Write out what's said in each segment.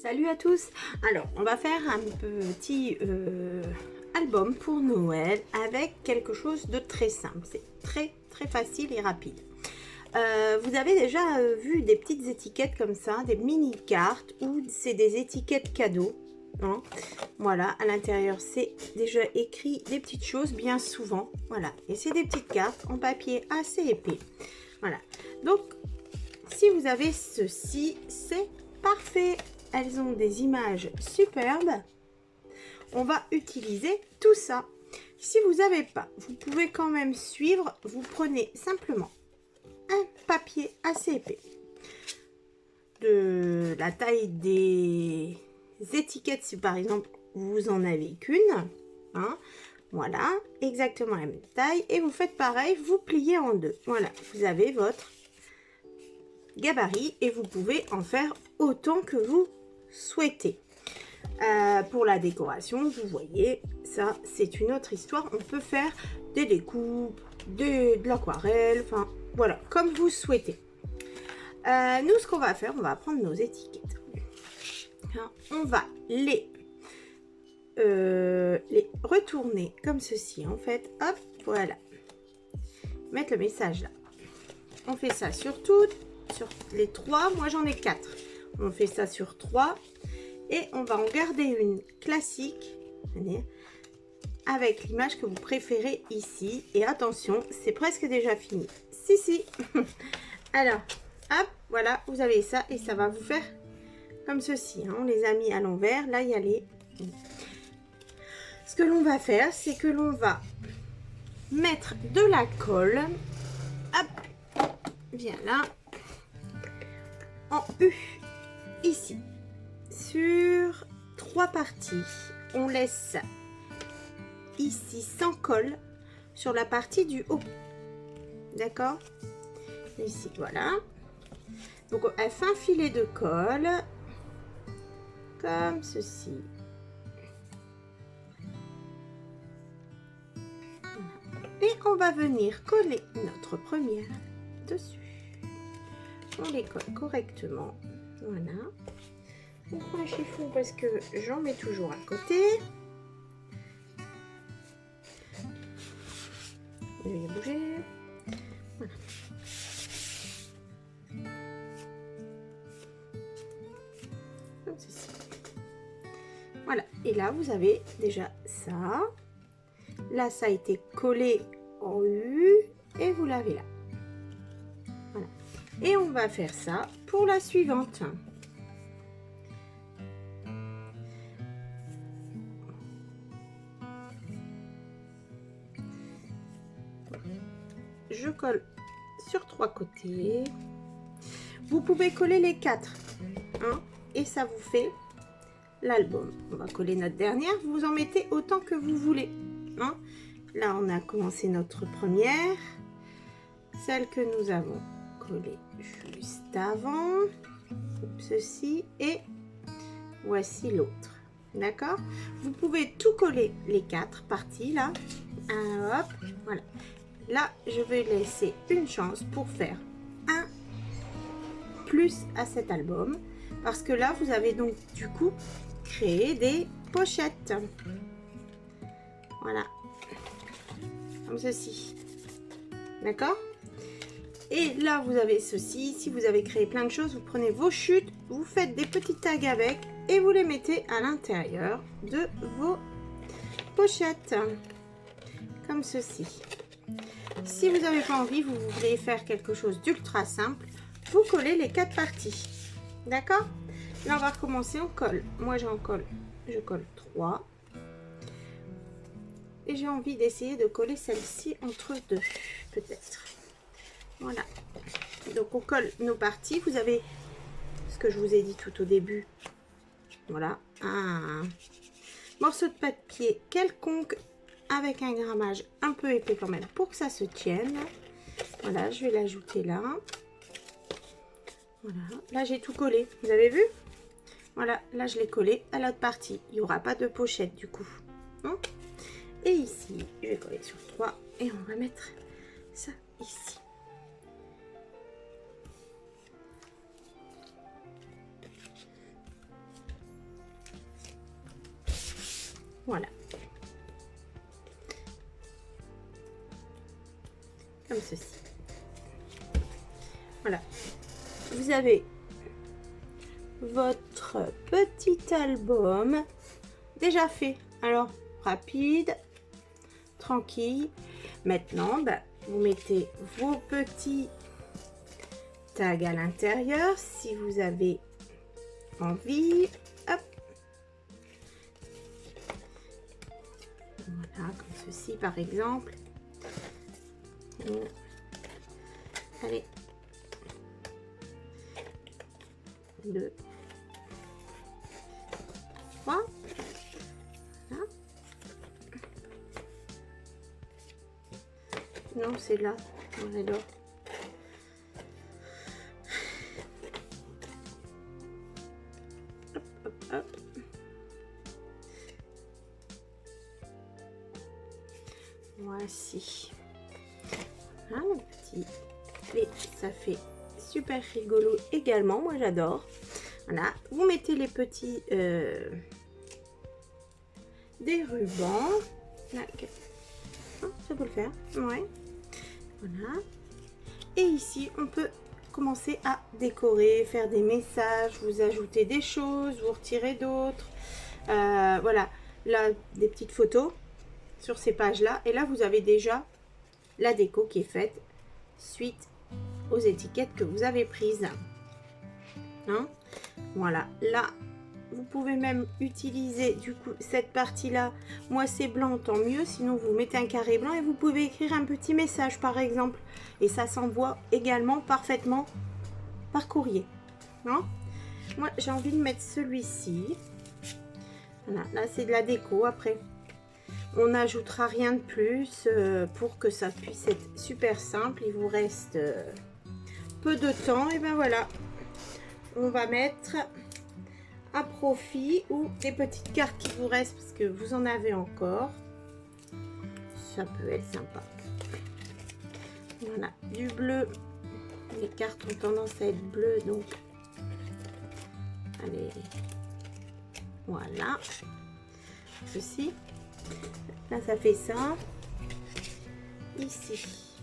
Salut à tous. Alors on va faire un petit album pour Noël avec quelque chose de très simple. C'est très facile et rapide. Vous avez déjà vu des petites étiquettes comme ça, des mini cartes, ou c'est des étiquettes cadeaux, hein. Voilà, à l'intérieur c'est déjà écrit des petites choses bien souvent. Voilà, et c'est des petites cartes en papier assez épais. Voilà, donc si vous avez ceci, c'est parfait. Elles ont des images superbes. On va utiliser tout ça. Si vous n'avez pas, vous pouvez quand même suivre. Vous prenez simplement un papier assez épais, de la taille des étiquettes, si par exemple vous en avez qu'une, hein, voilà, exactement la même taille, et vous faites pareil, vous pliez en deux. Voilà, vous avez votre gabarit et vous pouvez en faire autant que vous souhaitez. Pour la décoration, vous voyez, ça c'est une autre histoire. On peut faire des découpes, de l'aquarelle, enfin voilà, comme vous souhaitez. Nous, ce qu'on va faire, on va prendre nos étiquettes. On va les retourner comme ceci, en fait. Hop, voilà. Mettre le message là. On fait ça sur toutes, sur les trois. Moi, j'en ai 4. On fait ça sur 3. Et on va en garder une classique avec l'image que vous préférez ici. Et attention, c'est presque déjà fini. Si. Alors, hop, voilà, vous avez ça. Et ça va vous faire comme ceci, hein. On les a mis à l'envers. Là, il y a les... Ce que l'on va faire, c'est que l'on va mettre de la colle. Hop, bien là. En U, ici. Sur 3 parties, on laisse ici sans colle sur la partie du haut, d'accord, ici, voilà. Donc elle fait un filet de colle comme ceci, et on va venir coller notre première dessus. On les colle correctement, voilà. On prend un chiffon parce que j'en mets toujours à côté. Je vais bouger. Voilà. Comme ceci. Voilà. Et là, vous avez déjà ça. Là, ça a été collé en U. Et vous l'avez là. Voilà. Et on va faire ça pour la suivante. Je colle sur 3 côtés. Vous pouvez coller les 4, hein, et ça vous fait l'album. On va coller notre dernière. Vous en mettez autant que vous voulez, hein. Là, on a commencé notre première, celle que nous avons collée juste avant, ceci, et voici l'autre, d'accord. Vous pouvez tout coller les 4 parties là. Hop, voilà. Là, je vais laisser une chance pour faire un plus à cet album. Parce que là, vous avez donc du coup créé des pochettes. Voilà. Comme ceci. D'accord? Et là, vous avez ceci. Si vous avez créé plein de choses, vous prenez vos chutes, vous faites des petits tags avec et vous les mettez à l'intérieur de vos pochettes. Comme ceci. Si vous n'avez pas envie, vous voulez faire quelque chose d'ultra simple, vous collez les 4 parties. D'accord? Là, on va recommencer, on colle. Moi, je colle 3. Et j'ai envie d'essayer de coller celle-ci entre deux, peut-être. Voilà. Donc, on colle nos parties. Vous avez ce que je vous ai dit tout au début. Voilà. Un morceau de papier quelconque, avec un grammage un peu épais quand même pour que ça se tienne. Voilà, je vais l'ajouter là. Voilà, là j'ai tout collé, vous avez vu? Voilà, là je l'ai collé à l'autre partie. Il n'y aura pas de pochette du coup, hein? Et ici, je vais coller sur 3 et on va mettre ça ici. Voilà. Comme ceci. Voilà. Vous avez votre petit album déjà fait. Alors, rapide, tranquille. Maintenant, bah, vous mettez vos petits tags à l'intérieur si vous avez envie. Hop. Voilà, comme ceci par exemple. Allez. 2, 3. Voilà. Non, c'est là. On est là. Hop, hop, hop. Voici. Voilà, le petit. Et ça fait super rigolo également. Moi, j'adore. Voilà. Vous mettez les petits des rubans. Là, ça peut le faire. Ouais. Voilà. Et ici, on peut commencer à décorer, faire des messages, vous ajouter des choses, vous retirer d'autres. Voilà. Là, des petites photos sur ces pages-là. Et là, vous avez déjà la déco qui est faite suite aux étiquettes que vous avez prises. Hein? Voilà. Là, vous pouvez même utiliser du coup cette partie-là. Moi, c'est blanc, tant mieux. Sinon, vous mettez un carré blanc et vous pouvez écrire un petit message, par exemple. Et ça s'envoie également parfaitement par courrier. Hein? Moi, j'ai envie de mettre celui-ci. Voilà. Là, c'est de la déco. Après, on n'ajoutera rien de plus pour que ça puisse être super simple. Il vous reste peu de temps. Et ben voilà. On va mettre à profit ou des petites cartes qui vous restent parce que vous en avez encore. Ça peut être sympa. Voilà, du bleu. Les cartes ont tendance à être bleues, donc allez, voilà. Ceci, là ça fait ça. Ici.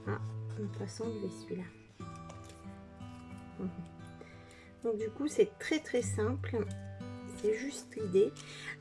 Ah, on peut s'enlever celui-là. Donc du coup c'est très très simple, c'est juste l'idée.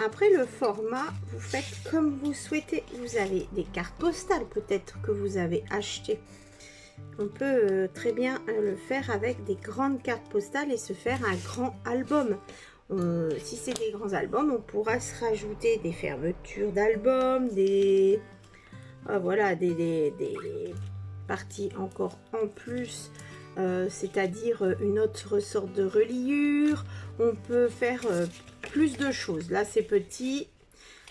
Après le format, vous faites comme vous souhaitez. Vous avez des cartes postales peut-être que vous avez achetées. On peut très bien le faire avec des grandes cartes postales et se faire un grand album. Si c'est des grands albums, on pourra se rajouter des fermetures d'albums, des voilà, des parties encore en plus. C'est-à-dire une autre sorte de reliure. On peut faire plus de choses. Là c'est petit,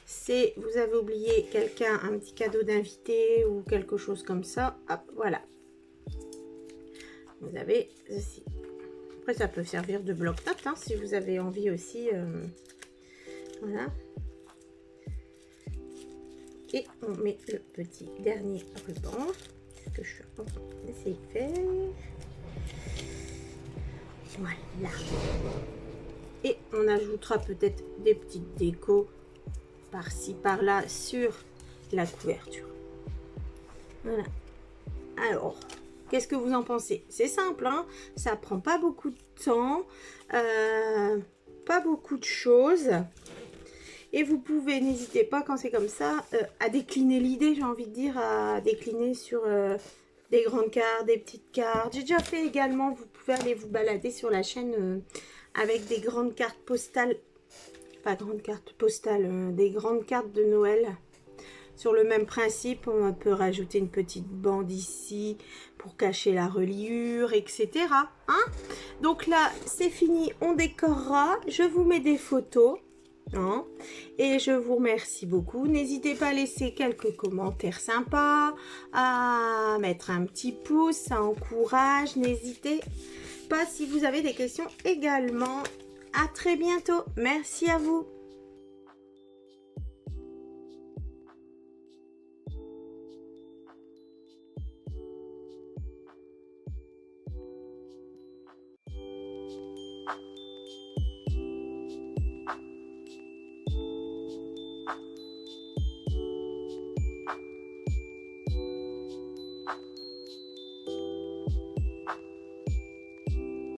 c'est vous avez oublié quelqu'un, un petit cadeau d'invité ou quelque chose comme ça. Hop, voilà, vous avez ceci. Après ça peut servir de bloc-notes hein, si vous avez envie aussi. Voilà, et on met le petit dernier ruban, ce que je suis en train d'essayer de faire. Voilà. Et on ajoutera peut-être des petites décos par-ci, par-là sur la couverture. Voilà. Alors, qu'est-ce que vous en pensez? C'est simple, hein, ça prend pas beaucoup de temps, pas beaucoup de choses. Et vous pouvez, n'hésitez pas quand c'est comme ça, à décliner l'idée, j'ai envie de dire, à décliner sur des grandes cartes, des petites cartes. J'ai déjà fait également, vous pouvez aller vous balader sur la chaîne avec des grandes cartes postales, pas grandes cartes postales, des grandes cartes de Noël. Sur le même principe, on peut rajouter une petite bande ici pour cacher la reliure, etc. Hein? Donc là, c'est fini, on décorera. Je vous mets des photos. Hein, et je vous remercie beaucoup. N'hésitez pas à laisser quelques commentaires sympas, à mettre un petit pouce, ça encourage. N'hésitez pas si vous avez des questions également. À très bientôt. Merci à vous.